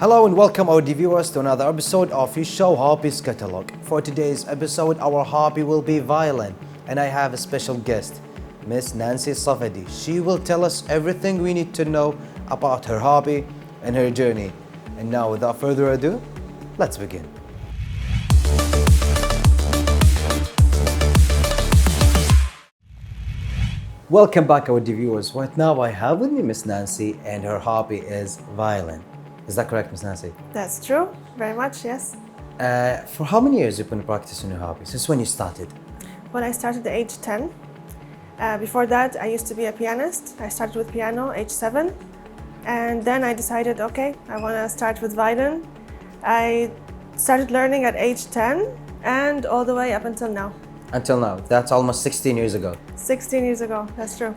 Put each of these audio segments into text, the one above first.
Hello and welcome our viewers to another episode of your show Hobbies Catalog. For today's episode, our hobby will be violin, and I have a special guest, Miss Nancy Safadi. She will tell us everything we need to know about her hobby and her journey. And now, without further ado, let's begin. Welcome back our viewers. Right now I have with me Miss Nancy and her hobby is violin. Is that correct, Miss Nancy? That's true, very much, yes. For how many years you've been practicing your hobby? Since when you started? When I started at age 10. Before that, I used to be a pianist. I started with piano, age 7. And then I decided, okay, I want to start with violin. I started learning at age 10 and all the way up until now. Until now, that's almost 16 years ago. 16 years ago, that's true.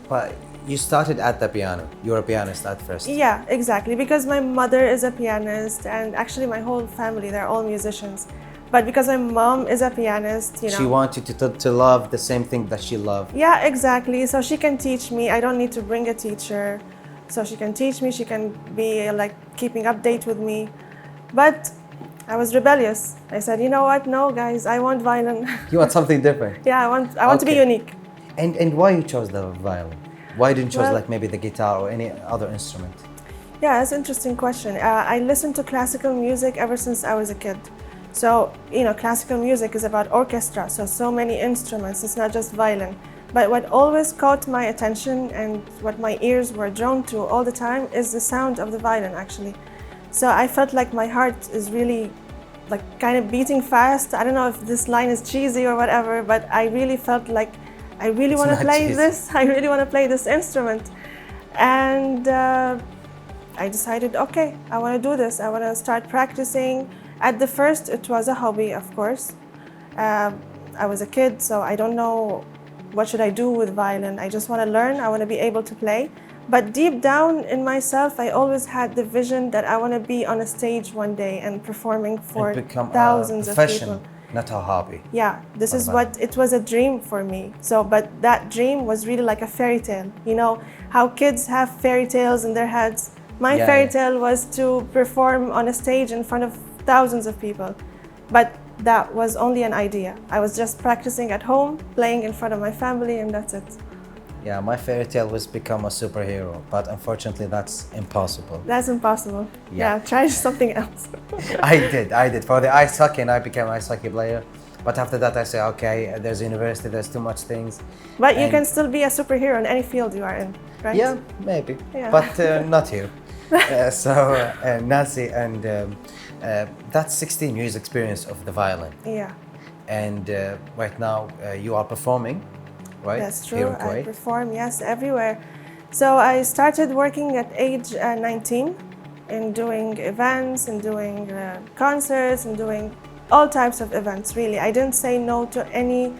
But you started at the piano. You were a pianist at first. Yeah, exactly. Because my mother is a pianist and actually my whole family, they're all musicians. But because my mom is a pianist, She wanted you to love the same thing that she loved. Yeah, exactly. So she can teach me. I don't need to bring a teacher. So she can teach me. She can be like keeping update with me. But I was rebellious. I said, you know what? No, guys, I want violin. You want something different? Yeah, I want to be unique. And why you chose the violin? Why didn't you choose Well, like maybe the guitar or any other instrument? Yeah, that's an interesting question. I listened to classical music ever since I was a kid. So, classical music is about orchestra, so many instruments, it's not just violin. But what always caught my attention and what my ears were drawn to all the time is the sound of the violin, actually. So I felt like my heart is really like kind of beating fast. I don't know if this line is cheesy or whatever, but I really felt like I really want to play this. I really want to play this instrument. And I decided, okay, I want to do this. I want to start practicing. At the first, it was a hobby, of course. I was a kid, so I don't know what should I do with violin. I just want to learn. I want to be able to play. But deep down in myself, I always had the vision that I want to be on a stage one day and performing for thousands of people. Not a hobby. Yeah, this is what it was, a dream for me. So, but that dream was really like a fairy tale. You know how kids have fairy tales in their heads. My fairy tale was to perform on a stage in front of thousands of people. But that was only an idea. I was just practicing at home, playing in front of my family, and that's it. Yeah, my fairy tale was become a superhero, but unfortunately that's impossible. That's impossible. Yeah, try something else. I did. For the ice hockey, and I became an ice hockey player. But after that I say, okay, there's university, there's too much things. But you can still be a superhero in any field you are in, right? Yeah, maybe, yeah. But not here. Nancy, and that's 16 years experience of the violin. Yeah. And right now you are performing, right? That's true. Here in Kuwait. I perform, yes, everywhere. So I started working at age 19 in doing events and doing concerts and doing all types of events, really. I didn't say no to any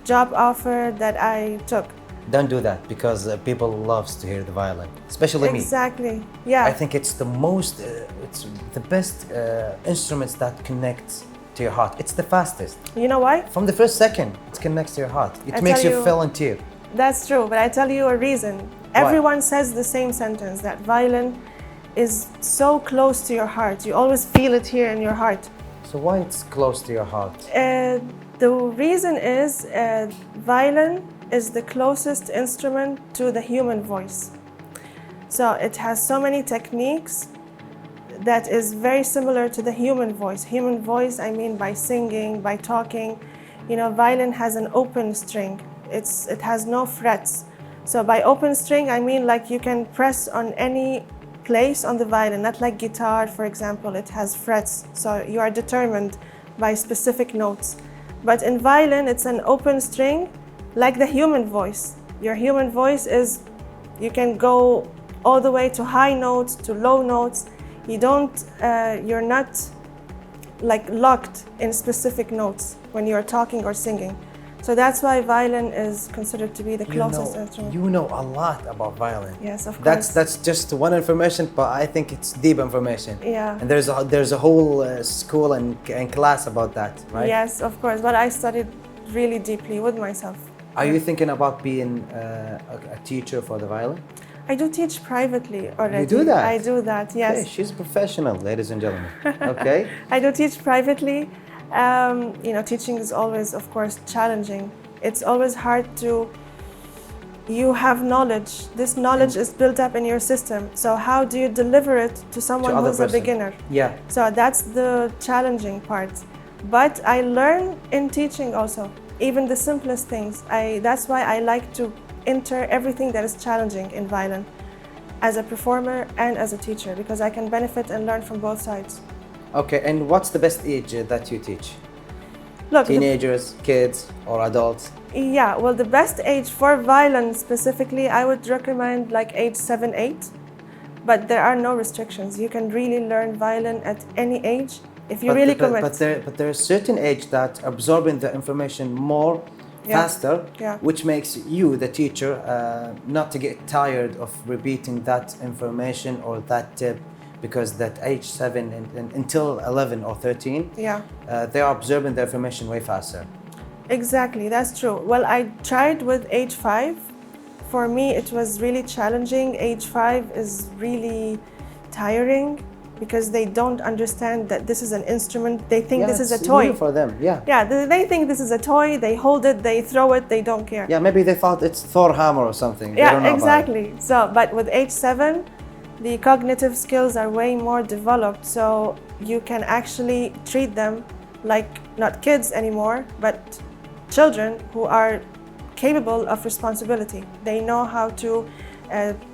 job offer that I took. Don't do that, because people loves to hear the violin, especially me. Exactly, yeah. I think it's the most, it's the best instruments that connects to your heart. It's the fastest. You know why? From the first second, it connects to your heart. It makes you feel in tear. That's true, but I tell you a reason. Everyone says the same sentence, that violin is so close to your heart. You always feel it here in your heart. So why it's close to your heart? The reason is violin is the closest instrument to the human voice. So it has so many techniques that is very similar to the human voice. Human voice, I mean by singing, by talking. Violin has an open string. It has no frets. So by open string, I mean like you can press on any place on the violin, not like guitar, for example, it has frets. So you are determined by specific notes. But in violin, it's an open string, like the human voice. Your human voice is, you can go all the way to high notes, to low notes. You're not like locked in specific notes when you're talking or singing. So that's why violin is considered to be the closest instrument. You know a lot about violin. Yes, of course. That's just one information, but I think it's deep information. Yeah. And there's a whole school and class about that, right? Yes, of course. But I studied really deeply with myself. Are you thinking about being a teacher for the violin? I do teach privately already. You do that? I do that, yes. Okay, she's professional, ladies and gentlemen. Okay. I do teach privately. Teaching is always, of course, challenging. It's always hard to. You have knowledge. This knowledge is built up in your system. So how do you deliver it to someone To other who's a person. beginner? Yeah. So that's the challenging part. But I learn in teaching also, even the simplest things. That's why I like to enter everything that is challenging in violin as a performer and as a teacher, because I can benefit and learn from both sides. Okay, and what's the best age that you teach? Look, Teenagers, kids, or adults? yeah, well, the best age for violin specifically, I would recommend like age 7, 8. But there are no restrictions. You can really learn violin at any age if you really commit. But there is certain age that absorbing the information more faster, which makes you, the teacher, not to get tired of repeating that information or that tip, because that age 7 and until 11 or 13, they are absorbing the information way faster. Exactly, that's true. Well, I tried with age 5. For me, it was really challenging. Age 5 is really tiring because they don't understand that this is an instrument. They think this is a toy. New for them, yeah. Yeah, they think this is a toy. They hold it, they throw it, they don't care. Yeah, maybe they thought it's Thor hammer or something. Yeah, they don't know exactly. So, but with age 7, the cognitive skills are way more developed. So you can actually treat them like not kids anymore, but children who are capable of responsibility. They know how to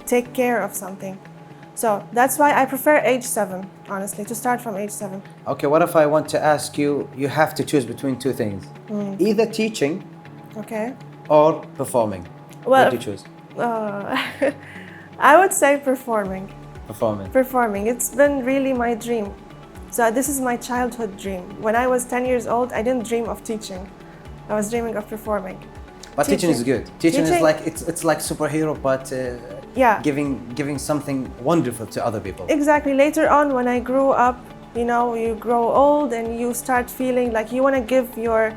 take care of something. So that's why I prefer age 7, honestly, to start from age 7. Okay, what if I want to ask you, you have to choose between two things. Either teaching or performing. Well, what do you choose? I would say performing. Performing. It's been really my dream. So this is my childhood dream. When I was 10 years old, I didn't dream of teaching. I was dreaming of performing. But teaching is good. Teaching is like it's like superhero, but giving something wonderful to other people. Exactly. Later on, when I grew up, you grow old and you start feeling like you want to give your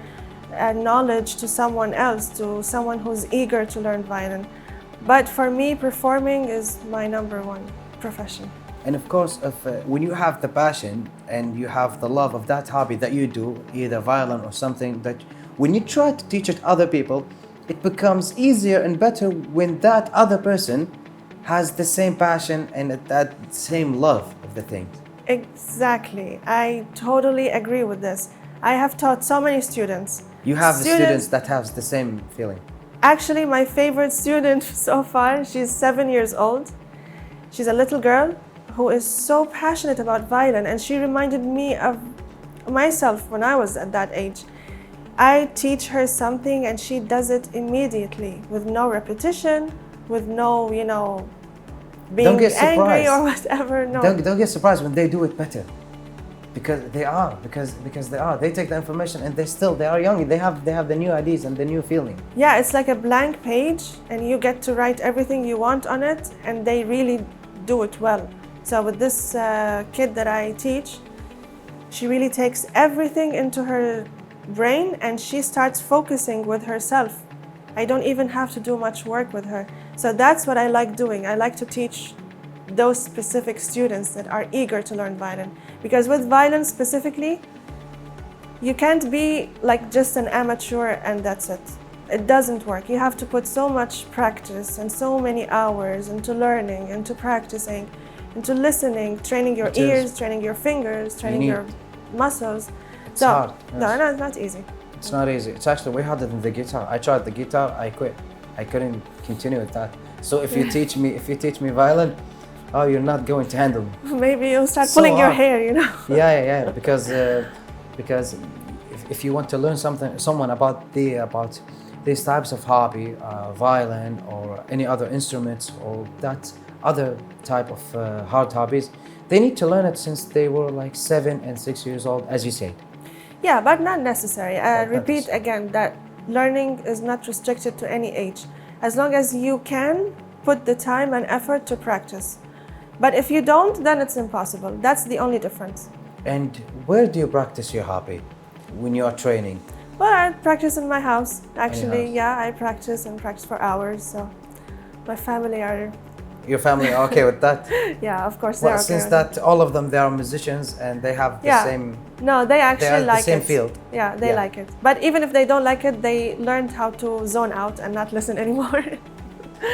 knowledge to someone else, to someone who's eager to learn violin. But for me, performing is my number one profession. And of course, when you have the passion and you have the love of that hobby that you do, either violin or something, that when you try to teach it to other people, it becomes easier and better when that other person has the same passion and that same love of the thing. Exactly. I totally agree with this. I have taught so many students. You have students that have the same feeling. Actually, my favorite student so far, she's 7 years old. She's a little girl who is so passionate about violin, and she reminded me of myself when I was at that age. I teach her something and she does it immediately with no repetition, with no, being angry or whatever. No. Don't get surprised when they do it better. Because they are. They take the information and they are young. They have the new ideas and the new feeling. Yeah, it's like a blank page and you get to write everything you want on it, and they really do it well. So with this kid that I teach, she really takes everything into her brain and she starts focusing with herself. I don't even have to do much work with her. So that's what I like doing. I like to teach those specific students that are eager to learn violin. Because with violin specifically, you can't be like just an amateur and that's it. It doesn't work. You have to put so much practice and so many hours into learning, into practicing, into listening, training your ears, training your fingers, training your muscles. It's hard. Yes. No, it's not easy. It's not easy. It's actually way harder than the guitar. I tried the guitar, I quit. I couldn't continue with that. So if you teach me violin, you're not going to handle me. Maybe you'll start pulling your hair, Yeah. Because if you want to learn someone about these types of hobby, violin or any other instruments or that other type of hard hobbies, they need to learn it since they were like 7 and 6 years old, as you said. Yeah, but not necessary. Repeat again that learning is not restricted to any age. As long as you can put the time and effort to practice. But if you don't, then it's impossible. That's the only difference. And where do you practice your hobby when you are training? Well, I practice in my house. Actually, yeah, I practice for hours. So my family are Your family are okay with that? Yeah, of course Well, they're okay since with that all of them, they are musicians and they have the Yeah. same. No, they They are actually the like same it. field. Yeah, they Yeah. like it. But even if they don't like it, they learned how to zone out and not listen anymore.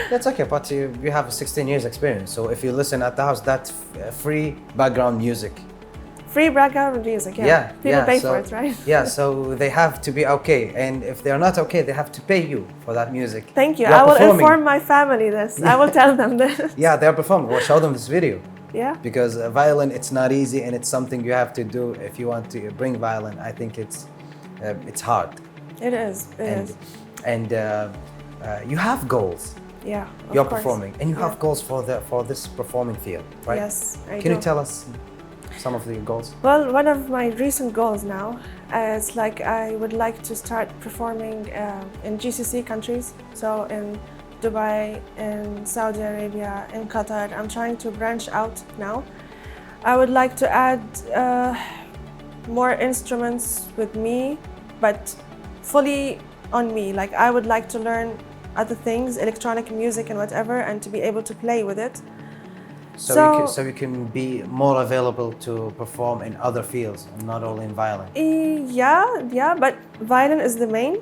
That's okay, but you have 16 years experience. So if you listen at the house, that's free background music. Free background music, yeah. Yeah, People yeah, pay so, for it, right? Yeah, so they have to be okay, and if they're not okay, they have to pay you for that music. Thank you. You're I will performing. inform my family this. I will tell them this. Yeah, they're performing. We'll show them this video. Yeah. Because violin, it's not easy, and it's something you have to do if you want to bring violin. I think it's hard. It is. It and is. and you have goals. Yeah. Of You're course. performing, and you Yeah. have goals for this performing field, right? Yes, I Can do. you tell us some of the goals? Well, one of my recent goals now is like I would like to start performing in GCC countries. So in Dubai, in Saudi Arabia, in Qatar. I'm trying to branch out now. I would like to add more instruments with me, but fully on me. Like I would like to learn other things, electronic music and whatever, and to be able to play with it. So you can be more available to perform in other fields, and not only in violin. Yeah, but violin is the main.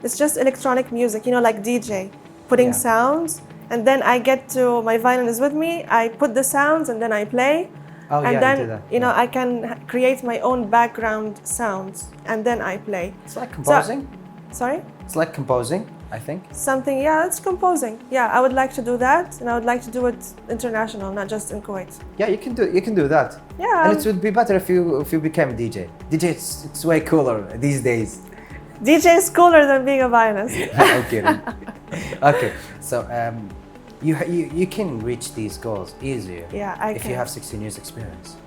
It's just electronic music, you know, like DJ, putting Yeah. sounds, and then I get to, my violin is with me, I put the sounds and then I play. Oh, And yeah, then, you do that. you know, Yeah. I can create my own background sounds and then I play. It's like composing. Sorry? It's like composing, I think. Something, yeah, it's composing. Yeah, I would like to do that, and I would like to do it international, not just in Kuwait. Yeah, you can do that. Yeah. And it would be better if you became DJ. DJ, it's way cooler these days. DJ is cooler than being a violinist. I'm kidding. Okay, so you can reach these goals easier. Yeah, I if can. you have 16 years experience.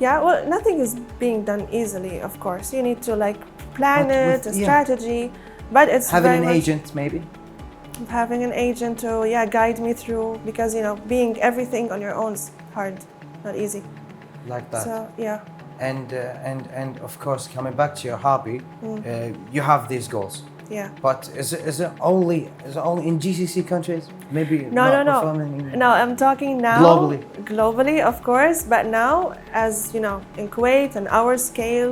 Yeah, well, nothing is being done easily, of course. You need to like plan But it, with- a yeah. strategy, but it's Having very an much agent, maybe. having an agent to guide me through, because you know being everything on your own is hard, not easy. Like that. So yeah, And of course, coming back to your hobby, you have these goals. yeah. But is it only in GCC countries? Maybe No, not performing in- No, I'm talking now Globally. Globally, of course, but now, as you know, in Kuwait and our scale,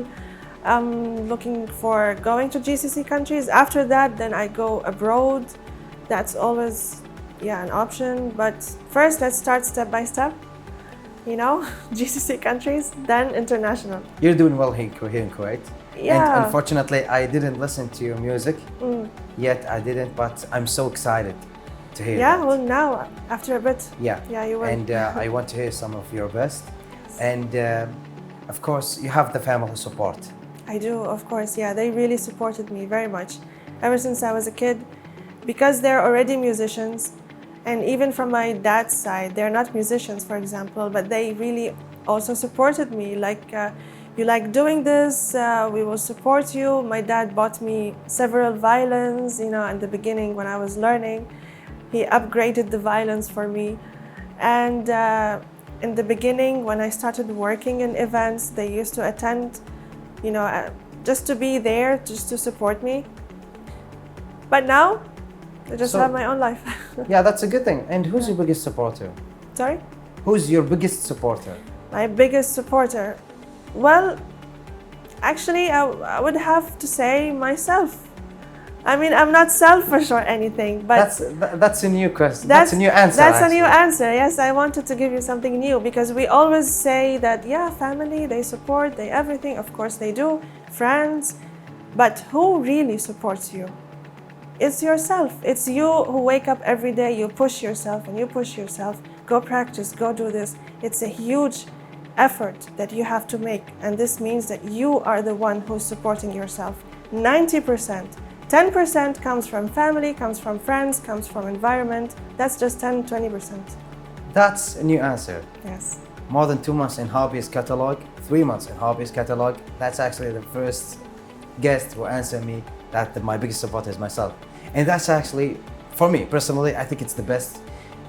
I'm looking for going to GCC countries. After that, then I go abroad. That's always, an option. But first, let's start step by step. You know, GCC countries, then international. You're doing well here in Kuwait. Yeah. And unfortunately, I didn't listen to your music yet. I didn't, but I'm so excited to hear. Yeah, that. well, now after a bit. Yeah. Yeah, you will. And I want to hear some of your best. And of course, you have the family support. I do, of course. Yeah, they really supported me very much ever since I was a kid, because they're already musicians. And even from my dad's side, they're not musicians, for example, but they really also supported me. Like, you like doing this, we will support you. My dad bought me several violins, you know, in the beginning when I was learning. He upgraded the violins for me. And in the beginning, when I started working in events, they used to attend, you know, just to be there, just to support me. But now, I just So- have my own life. Yeah, that's a good thing. And who's your biggest supporter? Sorry? Who's your biggest supporter? My biggest supporter? Well, actually, I would have to say myself. I mean, I'm not selfish or anything, but That's a new question. That's a new answer. That's a new actually. answer. Yes, I wanted to give you something new, because we always say that, yeah, family, they support, they everything. Of course they do, friends. But who really supports you? It's yourself. It's you who wake up every day, you push yourself and you push yourself. Go practice, go do this. It's a huge effort that you have to make. And this means that you are the one who's supporting yourself. 90%. 10% comes from family, comes from friends, comes from environment. That's just 20%. That's a new answer. Yes. More than 2 months in Hobbies catalog, 3 months in Hobbies catalog. That's actually the first guest who answered me that my biggest supporter is myself. And that's actually, for me personally, I think it's the best,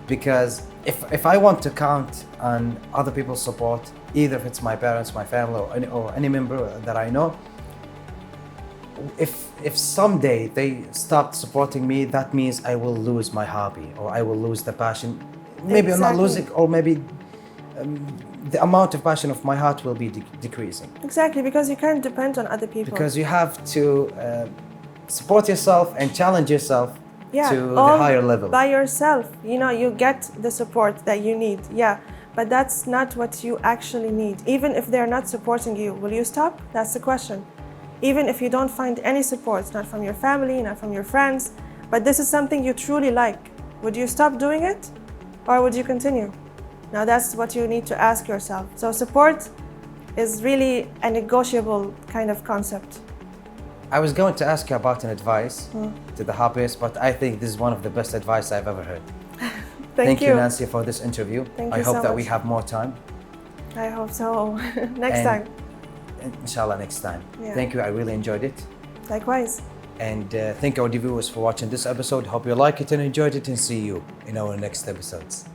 because if I want to count on other people's support, either if it's my parents, my family, or any member that I know, if someday they stop supporting me, that means I will lose my hobby or I will lose the passion. maybe I'm not Exactly. losing, or maybe the amount of passion of my heart will be decreasing. Exactly, because you can't depend on other people. Because you have to support yourself and challenge yourself to the all higher level. by yourself. You know, you get the support that you need. Yeah, but that's not what you actually need. Even if they're not supporting you, will you stop? That's the question. Even if you don't find any support, not from your family, not from your friends, but this is something you truly like, would you stop doing it? Or would you continue? Now that's what you need to ask yourself. So support is really a negotiable kind of concept. I was going to ask you about an advice to the hobbyists, but I think this is one of the best advice I've ever heard. Thank you, you, Nancy, for this interview. Thank I you hope so that much. we have more time. I hope so. Next And time. Inshallah, next time. Yeah. Thank you. I really enjoyed it. Likewise. And thank you, our viewers, for watching this episode. Hope you like it and enjoyed it, and see you in our next episodes.